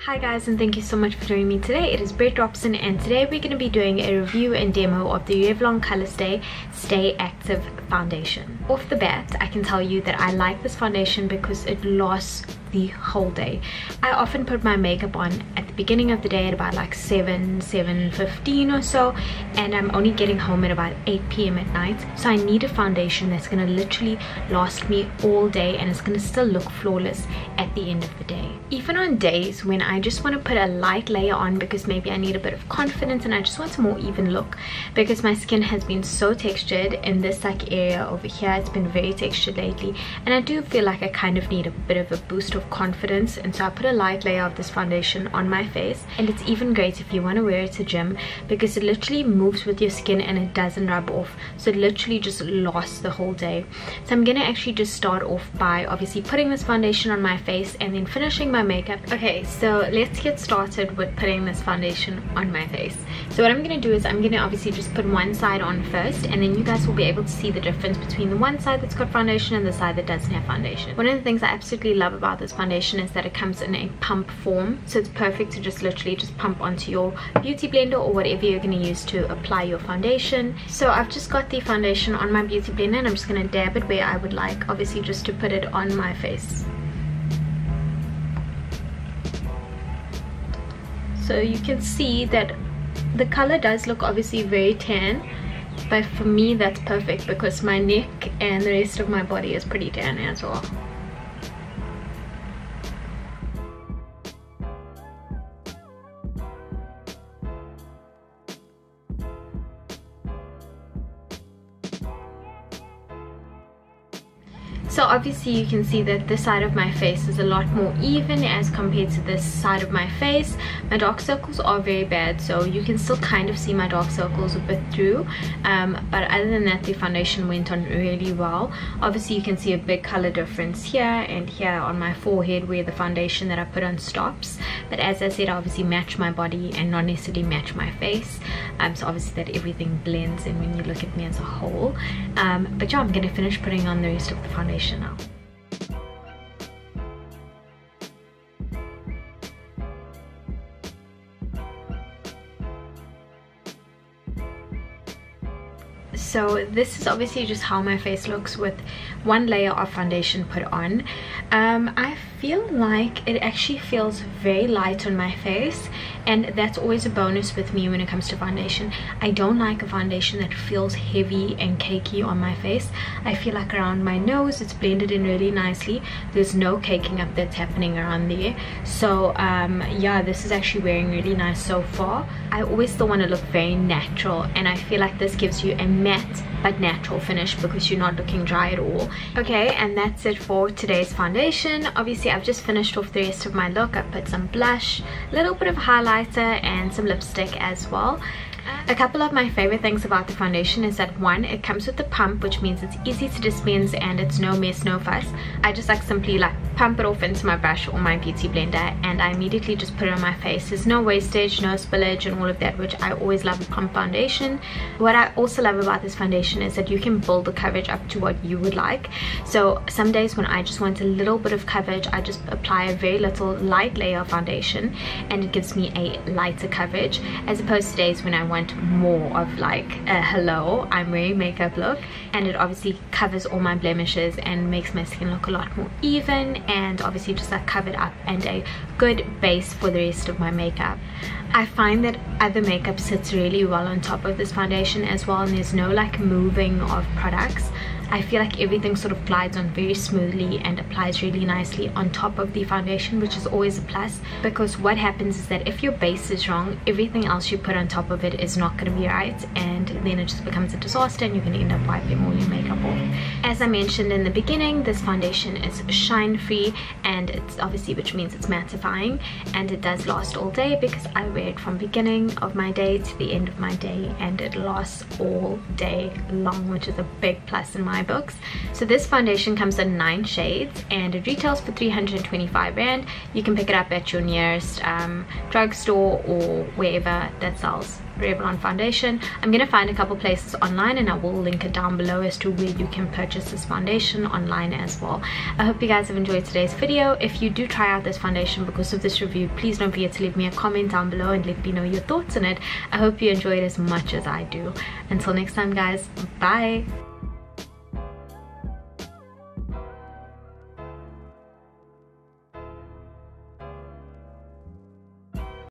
Hi guys, and thank you so much for joining me today. It is Robson, and today we're going to be doing a review and demo of the Revlon Colorstay Stay Active foundation. Off the bat, I can tell you that I like this foundation because it lasts the whole day. I often put my makeup on at the beginning of the day at about like 7:15 or so, and I'm only getting home at about 8 p.m. at night. So I need a foundation that's going to literally last me all day and it's going to still look flawless at the end of the day. Even on days when I just want to put a light layer on because maybe I need a bit of confidence and I just want a more even look, because my skin has been so textured in this like area over here. It's been very textured lately, and I do feel like I kind of need a bit of a boost of confidence, and so I put a light layer of this foundation on my face. And it's even great if you want to wear it to gym because it literally moves with your skin and it doesn't rub off, so it literally just lasts the whole day. So I'm gonna actually just start off by obviously putting this foundation on my face and then finishing my makeup. Okay, so let's get started with putting this foundation on my face. So what I'm gonna do is I'm gonna obviously just put one side on first, and then you guys will be able to see the difference between the one side that's got foundation and the side that doesn't have foundation. One of the things I absolutely love about this foundation is that it comes in a pump form, so it's perfect to just literally just pump onto your beauty blender or whatever you're going to use to apply your foundation. So I've just got the foundation on my beauty blender and I'm just going to dab it where I would like, obviously just to put it on my face. So you can see that the color does look obviously very tan, but for me that's perfect because my neck and the rest of my body is pretty tan as well. So obviously you can see that this side of my face is a lot more even as compared to this side of my face. My dark circles are very bad, so you can still kind of see my dark circles a bit through, but other than that the foundation went on really well. Obviously you can see a big color difference here and here on my forehead where the foundation that I put on stops, but as I said, I obviously match my body and not necessarily match my face, so obviously that everything blends in when you look at me as a whole. But yeah, I'm going to finish putting on the rest of the foundation now. So this is obviously just how my face looks with one layer of foundation put on. I feel like it actually feels very light on my face, and that's always a bonus with me when it comes to foundation. I don't like a foundation that feels heavy and cakey on my face. I feel like around my nose it's blended in really nicely. There's no caking up that's happening around there. So yeah, this is actually wearing really nice so far. I always still want to look very natural, and I feel like this gives you a matte but natural finish because you're not looking dry at all. Okay, and that's it for today's foundation. Obviously I've just finished off the rest of my look. I put some blush, a little bit of highlighter and some lipstick as well. A couple of my favorite things about the foundation is that one, it comes with the pump, which means it's easy to dispense and it's no mess, no fuss. I just like simply like pump it off into my brush or my beauty blender and I immediately just put it on my face. There's no wastage, no spillage and all of that, which I always love with pump foundation. What I also love about this foundation is that you can build the coverage up to what you would like. So some days when I just want a little bit of coverage, I just apply a very little light layer of foundation and it gives me a lighter coverage, as opposed to days when I want more of like a hello, I'm wearing makeup look, and it obviously covers all my blemishes and makes my skin look a lot more even and obviously just like covered up and a good base for the rest of my makeup. I find that other makeup sits really well on top of this foundation as well, and there's no like moving of products. I feel like everything sort of glides on very smoothly and applies really nicely on top of the foundation, which is always a plus, because what happens is that if your base is wrong, everything else you put on top of it is not going to be right, and then it just becomes a disaster and you're going to end up wiping all your makeup off. As I mentioned in the beginning, this foundation is shine free, and it's obviously, which means it's mattifying, and it does last all day because I wear it from beginning of my day to the end of my day, and it lasts all day long, which is a big plus in my books. So this foundation comes in 9 shades and it retails for 325 Rand. You can pick it up at your nearest drugstore or wherever that sells Revlon foundation. I'm gonna find a couple places online and I will link it down below as to where you can purchase this foundation online as well. I hope you guys have enjoyed today's video. If you do try out this foundation because of this review, please don't forget to leave me a comment down below and let me know your thoughts on it. I hope you enjoyed as much as I do. Until next time guys, bye.